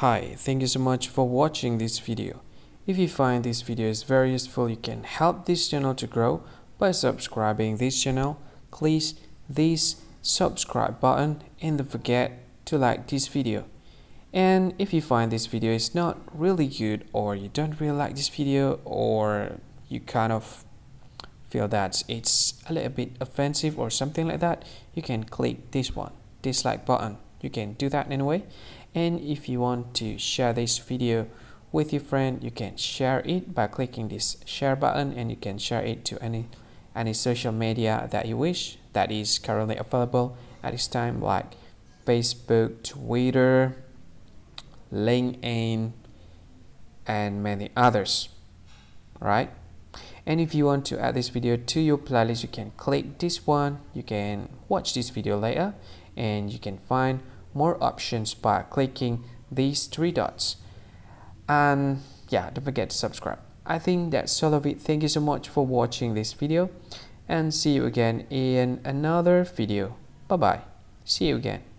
Hi, thank you so much for watching this video. If you find this video is very useful, you can help this channel to grow by subscribing this channel. Please this subscribe button and don't forget to like this video. And if you find this video is not really good, or you don't really like this video, or you kind of feel that it's a little bit offensive or something like that, you can click this one, dislike button. You can do that anyway. And if you want to share this video with your friend, you can share it by clicking this share button, and you can share it to any social media that you wish that is currently available at this time, like Facebook, Twitter, LinkedIn, and many others, right? And if you want to add this video to your playlist, you can click this one. You can watch this video later, and you can find more options by clicking these three dots. And yeah, don't forget to subscribe. I think that's all of it. Thank you so much for watching this video, and see you again in another video. Bye bye. See you again.